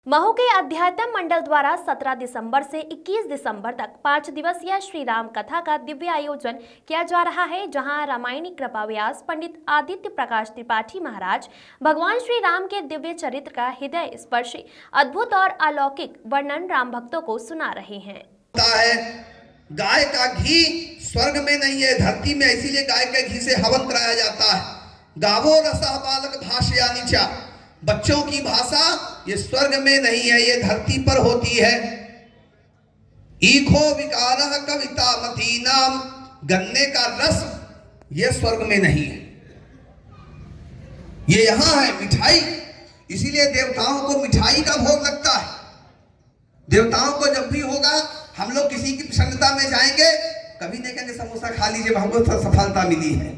महू के अध्यात्म मंडल द्वारा 17 दिसंबर से 21 दिसंबर तक 5 दिवसीय श्री राम कथा का दिव्य आयोजन किया जा रहा है, जहां रामायणी कृपा व्यास पंडित आदित्य प्रकाश त्रिपाठी महाराज भगवान श्री राम के दिव्य चरित्र का हृदय स्पर्शी अद्भुत और अलौकिक वर्णन राम भक्तों को सुना रहे हैं। गाय का घी स्वर्ग में नहीं है, धरती में, इसीलिए गाय के घी से हवन कराया जाता है। गावो रसः बालक भाषयानि च, बच्चों की भाषा ये स्वर्ग में नहीं है, ये धरती पर होती है। ईखो विकारः कवितामतीनाम, गन्ने का रस ये स्वर्ग में नहीं है, ये यहां है मिठाई। इसीलिए देवताओं को मिठाई का भोग लगता है। देवताओं को जब भी होगा, हम लोग किसी की प्रसन्नता में जाएंगे, कभी नहीं कहेंगे समोसा खा लीजिए, हमको सफलता मिली है।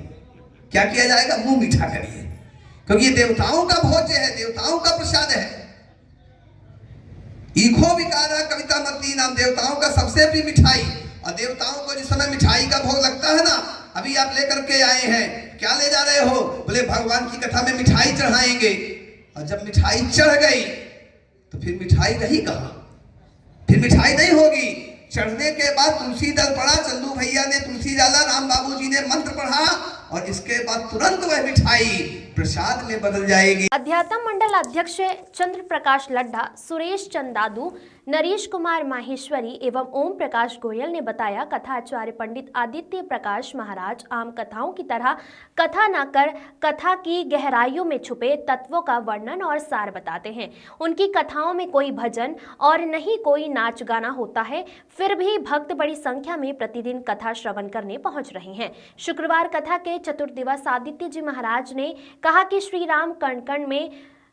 क्या किया जाएगा? मुंह मीठा करिए, क्योंकि ये देवताओं का भोज्य है, देवताओं का प्रसाद है। ईखो विकारः कवितामती नाम, देवताओं का सबसे प्रिय मिठाई। और देवताओं को जिस समय मिठाई का भोग लगता है ना, अभी आप लेकर के आए हैं, क्या ले जा रहे हो? बोले भगवान की कथा में मिठाई चढ़ाएंगे। और जब मिठाई चढ़ गई तो फिर मिठाई रही कहां? फिर मिठाई नहीं होगी। चढ़ने के बाद तुलसी दल पड़ा, चंदू भैया ने तुलसी डाला, राम बाबू जी ने मंत्र पढ़ा, और इसके बाद तुरंत वह मिठाई प्रसाद में बदल जाएगी। अध्यात्म मंडल अध्यक्ष चंद्र प्रकाश लड्ढा, सुरेश चंदादू, नरेश कुमार माहेश्वरी एवं ओम प्रकाश गोयल ने बताया, कथाचार्य पंडित आदित्य प्रकाश महाराज आम कथाओं की तरह कथा न कर कथा की गहराइयों में छुपे तत्वों का वर्णन और सार बताते हैं। उनकी कथाओं में कोई भजन और नहीं कोई नाच गाना होता है, फिर भी भक्त बड़ी संख्या में प्रतिदिन कथा श्रवण करने पहुंच रहे हैं। शुक्रवार कथा के चतुर्दिवस आदित्य जी महाराज ने कहा कि श्री राम कण कण में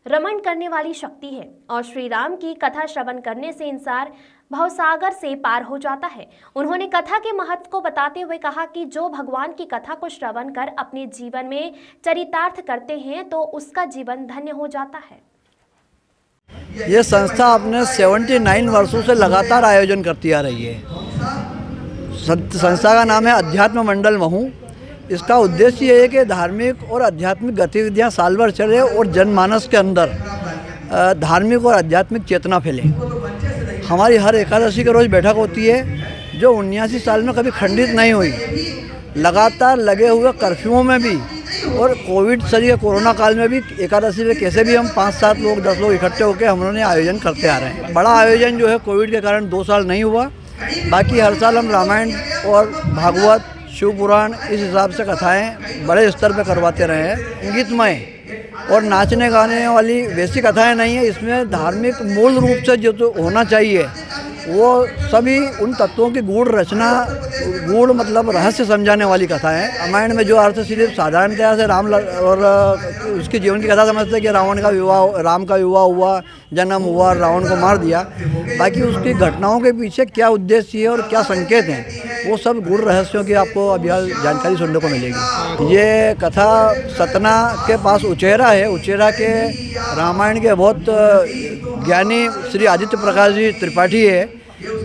रमण करने वाली शक्ति है और श्री राम की कथा श्रवण करने से इंसान भवसागर से पार हो जाता है। उन्होंने कथा के महत्व को बताते हुए कहा कि जो भगवान की कथा को श्रवण कर अपने जीवन में चरितार्थ करते हैं तो उसका जीवन धन्य हो जाता है। ये संस्था अपने 79 वर्षों से लगातार आयोजन करती आ रही है। संस्था का नाम है अध्यात्म मंडल महू। इसका उद्देश्य ये है कि धार्मिक और आध्यात्मिक गतिविधियां साल भर चले और जनमानस के अंदर धार्मिक और आध्यात्मिक चेतना फैले। हमारी हर एकादशी के रोज़ बैठक होती है, जो 79 साल में कभी खंडित नहीं हुई। लगातार लगे हुए कर्फ्यूओं में भी और कोविड सरी कोरोना काल में भी एकादशी में कैसे भी हम 5-7 लोग 10 लोग इकट्ठे होकर हम लोगों ने आयोजन करते आ रहे हैं। बड़ा आयोजन जो है कोविड के कारण 2 साल नहीं हुआ, बाकी हर साल हम रामायण और भागवत, शिव पुराण इस हिसाब से कथाएं बड़े स्तर पर करवाते रहे हैं। इंगितमय और नाचने गाने वाली वैसी कथाएं नहीं है। इसमें धार्मिक मूल रूप से जो तो होना चाहिए वो सभी उन तत्वों की गूढ़ रचना, गूढ़ मतलब रहस्य समझाने वाली कथा है। रामायण में जो अर्थ सिर्फ साधारणतया से राम और उसके जीवन की कथा समझते हैं कि राम का विवाह हुआ, जन्म हुआ, रावण को मार दिया। बाकी उसकी घटनाओं के पीछे क्या उद्देश्य है और क्या संकेत हैं, वो सब गूढ़ रहस्यों की आपको अभी जानकारी सुनने को मिलेगी। ये कथा सतना के पास उचेरा है। उचेरा के रामायण के बहुत ज्ञानी श्री आदित्य प्रकाश जी त्रिपाठी है।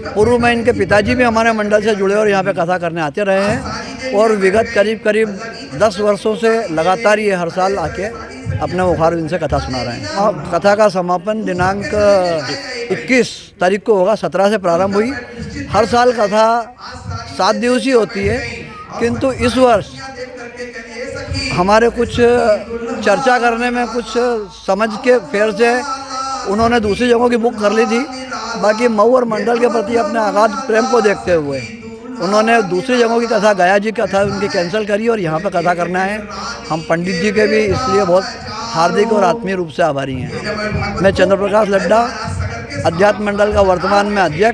पूर्व में इनके पिताजी भी हमारे मंडल से जुड़े और यहाँ पे कथा करने आते रहे हैं, और विगत करीब 10 वर्षों से लगातार ये हर साल आके अपने मुखार इनसे कथा सुना रहे हैं। कथा का समापन दिनांक 21 तारीख को होगा। 17 से प्रारंभ हुई। हर साल कथा 7 दिवसीय होती है, किंतु इस वर्ष हमारे कुछ चर्चा करने में कुछ समझ के फेर से उन्होंने दूसरी जगहों की बुक कर ली थी। बाकी मऊ और मंडल के प्रति अपने अगाध प्रेम को देखते हुए उन्होंने दूसरी जगहों की कथा, गया जी की कथा उनकी कैंसिल करी और यहाँ पर कथा करना है। हम पंडित जी के भी इसलिए बहुत हार्दिक और आत्मीय रूप से आभारी हैं। मैं चंद्र प्रकाश लड्ढा, अध्यात्म मंडल का वर्तमान में अध्यक्ष,